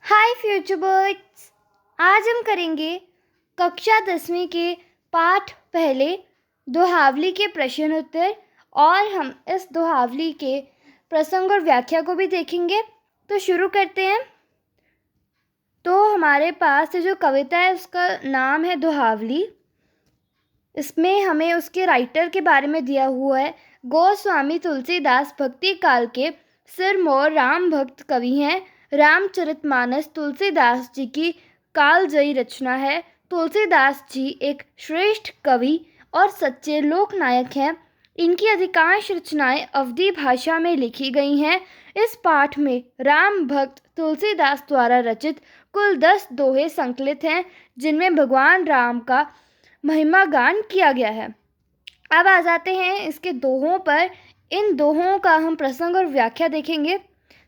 हाय future birds. आज हम करेंगे कक्षा 10वीं के पाठ पहले दोहावली के प्रश्न उत्तर और हम इस दोहावली के प्रसंग और व्याख्या को भी देखेंगे। तो शुरू करते हैं। तो हमारे पास ये जो कविता है उसका नाम है दोहावली। इसमें हमें उसके राइटर के बारे में दिया हुआ है। गोस्वामी तुलसीदास भक्ति काल के सिरमौर राम भक्त कवि हैं। रामचरितमानस तुलसीदास जी की कालजयी रचना है। तुलसीदास जी एक श्रेष्ठ कवि और सच्चे लोक नायक हैं। इनकी अधिकांश रचनाएं अवधी भाषा में लिखी गई हैं। इस पाठ में राम भक्त तुलसीदास द्वारा रचित कुल 10 दोहे संकलित हैं, जिनमें भगवान राम का महिमा गान किया गया है। अब आ जाते हैं इसके दोहों पर। इन दोहों का हम प्रसंग और व्याख्या देखेंगे।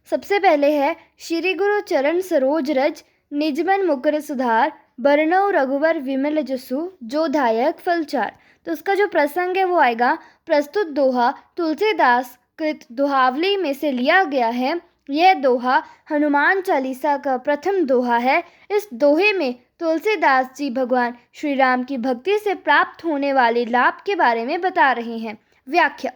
सबसे पहले है श्री गुरु चरण सरोज रज, निजमन मुकुर सुधार, बरनौ रघुवर विमल जसु, जो दायक फलचार। तो उसका जो प्रसंग है वो आएगा। प्रस्तुत दोहा तुलसीदास कृत दोहावली में से लिया गया है। यह दोहा हनुमान चालीसा का प्रथम दोहा है। इस दोहे में तुलसीदास जी भगवान श्री राम की भक्ति से प्राप्त होने वाले लाभ के बारे में बता रहे हैं। व्याख्या।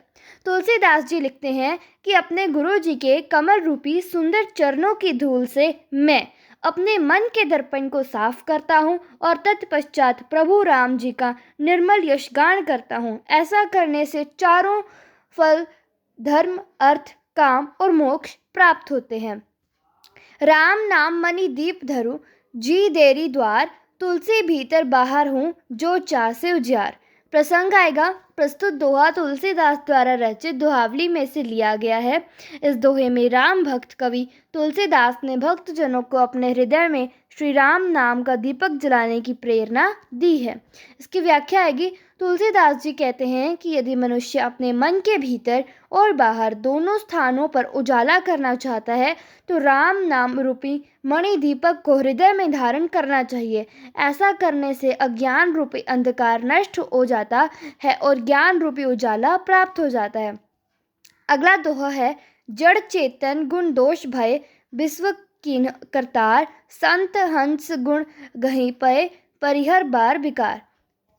तुलसीदास जी लिखते हैं कि अपने गुरु जी के कमल रूपी सुंदर चरणों की धूल से मैं अपने मन के दर्पण को साफ करता हूँ और तत्पश्चात प्रभु राम जी का निर्मल यशगान करता हूँ। ऐसा करने से चारों फल धर्म, अर्थ, काम और मोक्ष प्राप्त होते हैं। राम नाम मणि दीप धरु, जी देरी द्वार, तुलसी भीतर बाहर हूँ, जो चासे उजियार। प्रसंग आएगा। प्रस्तुत दोहा तुलसीदास द्वारा रचित दोहावली में से लिया गया है। इस दोहे में राम भक्त कवि तुलसीदास ने भक्तजनों को अपने हृदय में श्री राम नाम का दीपक जलाने की प्रेरणा दी है। इसकी व्याख्या आएगी। तुलसीदास जी कहते हैं कि यदि मनुष्य अपने मन के भीतर और बाहर दोनों स्थानों पर उजाला करना चाहता है तो राम नाम रूपी मणि दीपक को हृदय में धारण करना चाहिए। ऐसा करने से अज्ञान रूपी अंधकार नष्ट हो जाता है और ज्ञान रूपी उजाला प्राप्त हो जाता है। अगला दोहा है। जड़ चेतन गुण दोष भय, विश्व कीन करतार, संत हंस गुण गहि पय, परिहर बार विकार।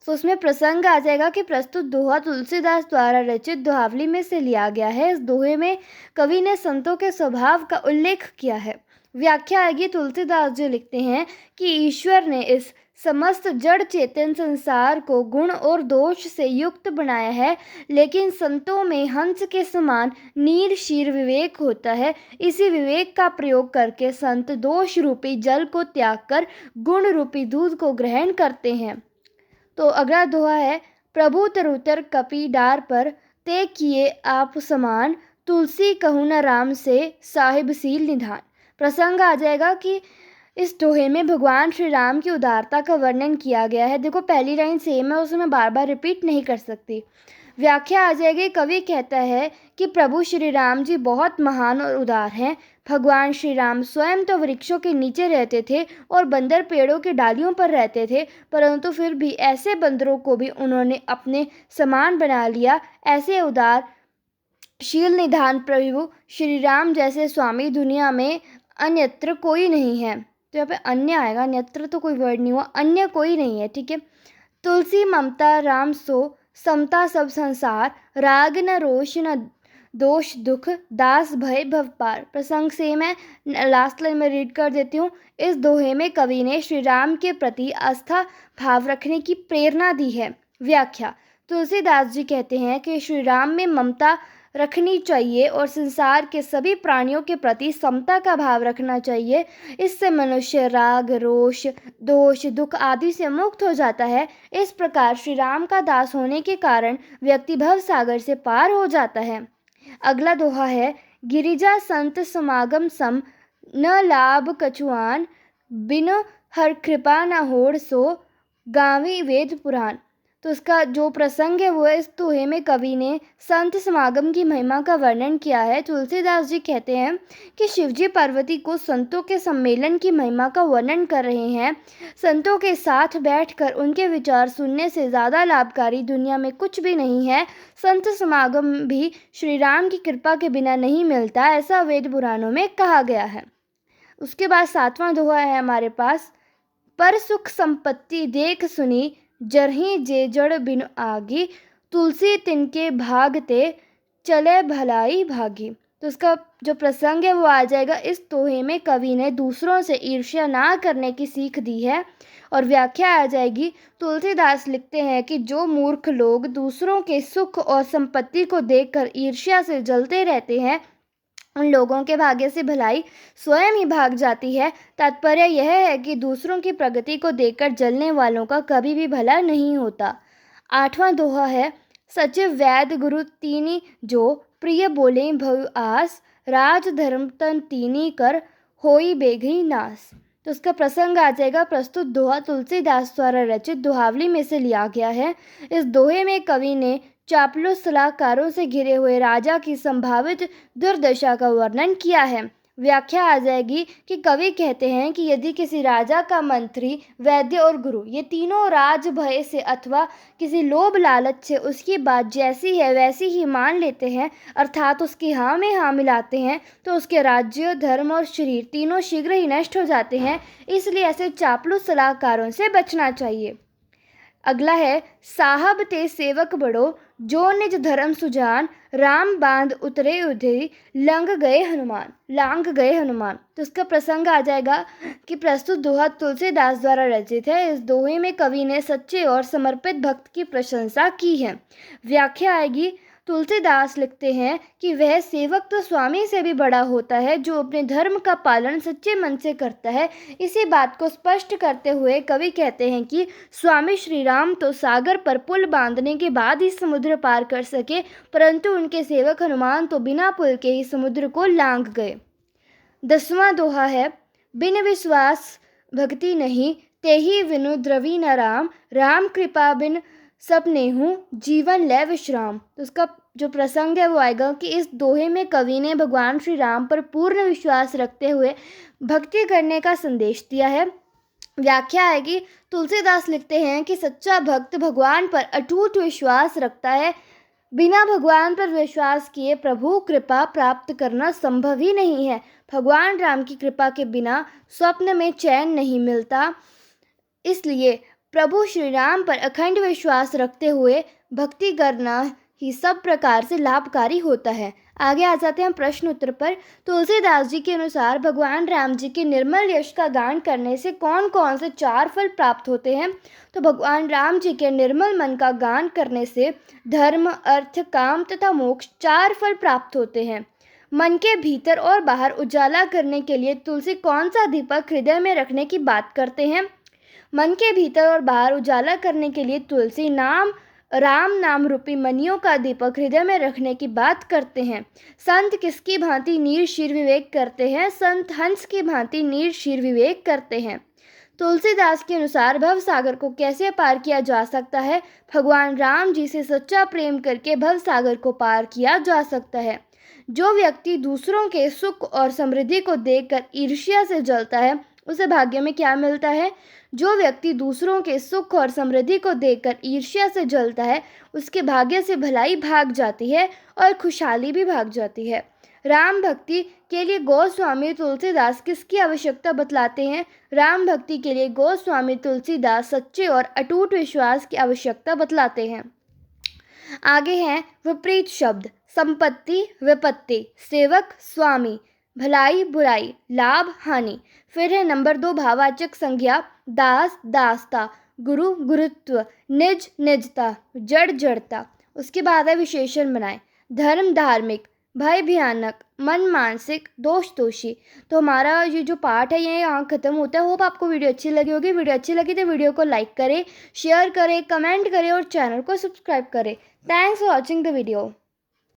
तो उसमें प्रसंग आ जाएगा कि प्रस्तुत दोहा तुलसीदास द्वारा रचित दोहावली में से लिया गया है। इस दोहे में कवि ने संतों के स्वभाव का उल्लेख किया है। व्याख्या आएगी। तुलसीदास जी लिखते हैं कि ईश्वर ने इस समस्त जड़ चेतन संसार को गुण और दोष से युक्त बनाया है, लेकिन संतों में हंस के समान नीर शीर विवेक होता है। इसी विवेक का प्रयोग करके संत दोष रूपी जल को त्याग कर गुण रूपी दूध को ग्रहण करते हैं। तो अगला दोहा है। प्रभु तरुतर कपि डार पर, ते किए आप समान, तुलसी कहूँ न राम से, साहिब सील निधान। प्रसंग आ जाएगा कि इस दोहे में भगवान श्री राम की उदारता का वर्णन किया गया है। देखो पहली लाइन सेम है, उसे मैं बार बार रिपीट नहीं कर सकती। व्याख्या आ जाएगी। कवि कहता है कि प्रभु श्री राम जी बहुत महान और उदार हैं। भगवान श्री राम स्वयं तो वृक्षों के नीचे रहते थे और बंदर पेड़ों की डालियों पर रहते थे, परंतु फिर भी ऐसे बंदरों को भी उन्होंने अपने समान बना लिया। ऐसे उदार शील निधान प्रभु श्री राम जैसे स्वामी दुनिया में अन्यत्र कोई नहीं है। तो यहाँ पे अन्य आएगा, अन्यत्र तो कोई वर्ड नहीं हुआ, अन्य कोई नहीं है। ठीक है। तुलसी ममता राम सो, समता सब संसार, राग न रोष न दोष दुख, दास भय भव पार। प्रसंग सेम है, लास्ट लाइन में रीड कर देती हूँ। इस दोहे में कवि ने श्री राम के प्रति आस्था भाव रखने की प्रेरणा दी है। व्याख्या। तुलसीदास जी कहते हैं कि श्री राम में ममता रखनी चाहिए और संसार के सभी प्राणियों के प्रति समता का भाव रखना चाहिए। इससे मनुष्य राग रोष दोष दुख आदि से मुक्त हो जाता है। इस प्रकार श्री राम का दास होने के कारण व्यक्ति भव सागर से पार हो जाता है। अगला दोहा है। गिरिजा संत समागम सम, न लाभ कछुआन, बिनु हर कृपा न होड़ सो, गावी वेद पुराण। तो इसका जो प्रसंग है वो इस दोहे में कवि ने संत समागम की महिमा का वर्णन किया है। तुलसीदास जी कहते हैं कि शिवजी पार्वती को संतों के सम्मेलन की महिमा का वर्णन कर रहे हैं। संतों के साथ बैठकर उनके विचार सुनने से ज़्यादा लाभकारी दुनिया में कुछ भी नहीं है। संत समागम भी श्री राम की कृपा के बिना नहीं मिलता, ऐसा वेद पुराणों में कहा गया है। उसके बाद 7वां दोहा है हमारे पास, पर सुख संपत्ति देख सुनी, जरही जे जड़ बिन आगी, तुलसी तिनके भागते चले भलाई भागी। तो उसका जो प्रसंग है वो आ जाएगा। इस दोहे में कवि ने दूसरों से ईर्ष्या ना करने की सीख दी है। और व्याख्या आ जाएगी, तुलसीदास लिखते हैं कि जो मूर्ख लोग दूसरों के सुख और संपत्ति को देखकर ईर्ष्या से जलते रहते हैं, उन लोगों के भाग्य से भलाई स्वयं ही भाग जाती है। तात्पर्य यह है कि दूसरों की प्रगति को देखकर जलने वालों का कभी भी भला नहीं होता। 8वां दोहा है, सचिव वैद्य गुरु तीनी जो, प्रिय बोले भव आस, राज धर्म तन तीनी कर, होई बेघई नास। तो उसका प्रसंग आ जाएगा। प्रस्तुत दोहा तुलसीदास द्वारा रचित दोहावली में से लिया गया है। इस दोहे में कवि ने चापलूस सलाहकारों से घिरे हुए राजा की संभावित दुर्दशा का वर्णन किया है। व्याख्या आ जाएगी कि कवि कहते हैं कि यदि किसी राजा का मंत्री, वैद्य और गुरु ये तीनों राज भय से अथवा किसी लोभ लालच से उसकी बात जैसी है वैसी ही मान लेते हैं, अर्थात उसकी हाँ में हाँ मिलाते हैं, तो उसके राज्य, धर्म और शरीर तीनों शीघ्र ही नष्ट हो जाते हैं। इसलिए ऐसे चापलूस सलाहकारों से बचना चाहिए। अगला है, साहब ते सेवक बड़ो, जो निज धर्म सुजान, राम बांध उतरे उधे, लांग गए हनुमान। तो इसका प्रसंग आ जाएगा कि प्रस्तुत दोहा तुलसीदास द्वारा रचित है। इस दोहे में कवि ने सच्चे और समर्पित भक्त की प्रशंसा की है। व्याख्या आएगी, तुलसीदास लिखते हैं कि वह सेवक तो स्वामी से भी बड़ा होता है जो अपने धर्म का पालन सच्चे मन से करता है। इसी बात को स्पष्ट करते हुए कवि कहते हैं कि स्वामी श्री राम तो सागर पर पुल बांधने के बाद ही समुद्र पार कर सके, परंतु उनके सेवक हनुमान तो बिना पुल के ही समुद्र को लांघ गए। 10वां दोहा है, बिन विश्वास भक्ति नहीं, तेहि विनु द्रवी न राम, राम कृपा बिन सपने हूँ, जीवन ले विश्राम। तो उसका जो प्रसंग है वो आएगा कि इस दोहे में कवि ने भगवान श्री राम पर पूर्ण विश्वास रखते हुए भक्ति करने का संदेश दिया है। व्याख्या आएगी, तुलसीदास लिखते हैं कि सच्चा भक्त भगवान पर अटूट विश्वास रखता है। बिना भगवान पर विश्वास किए प्रभु कृपा प्राप्त करना संभव ही नहीं है। भगवान राम की कृपा के बिना स्वप्न में चैन नहीं मिलता। इसलिए प्रभु श्री राम पर अखंड विश्वास रखते हुए भक्ति करना ही सब प्रकार से लाभकारी होता है। आगे आ जाते हैं प्रश्न उत्तर पर। तुलसीदास जी के अनुसार भगवान राम जी के निर्मल यश का गान करने से कौन कौन से 4 फल प्राप्त होते हैं? तो भगवान राम जी के निर्मल मन का गान करने से धर्म, अर्थ, काम तथा मोक्ष 4 फल प्राप्त होते हैं। मन के भीतर और बाहर उजाला करने के लिए तुलसी कौन सा दीपक हृदय में रखने की बात करते हैं? मन के भीतर और बाहर उजाला करने के लिए तुलसी राम नाम रूपी मनियों का दीपक हृदय में रखने की बात करते हैं। संत किसकी भांति नीर शीर विवेक करते हैं? संत हंस की भांति नीर शीर विवेक करते हैं। तुलसीदास के अनुसार भव सागर को कैसे पार किया जा सकता है? भगवान राम जी से सच्चा प्रेम करके भव सागर को पार किया जा सकता है। जो व्यक्ति दूसरों के सुख और समृद्धि को देखकर ईर्ष्या से जलता है, उसे भाग्य में क्या मिलता है? जो व्यक्ति दूसरों के सुख और समृद्धि को देखकर ईर्ष्या से जलता है, उसके भाग्य से भलाई भाग जाती है और खुशहाली भी भाग जाती है। राम भक्ति के लिए गोस्वामी तुलसीदास किसकी आवश्यकता बतलाते हैं? राम भक्ति के लिए गोस्वामी तुलसीदास सच्चे और अटूट विश्वास की आवश्यकता बतलाते हैं। आगे हैं विपरीत शब्द। संपत्ति, विपत्ति, सेवक, स्वामी, भलाई, बुराई, लाभ, हानि। फिर है नंबर 2 भाववाचक संज्ञा। दास, दासता, गुरु, गुरुत्व, निज, निजता, जड़, जड़ता। उसके बाद है विशेषण बनाए। धर्म, धार्मिक, भय, भयानक, मन, मानसिक, दोष, दोषी। तो हमारा ये जो पाठ है ये यहाँ खत्म होता है। होप आपको वीडियो अच्छी लगी होगी। वीडियो अच्छी लगी तो वीडियो को लाइक करें, शेयर करें, कमेंट करें और चैनल को सब्सक्राइब करें। Thanks for watching the video.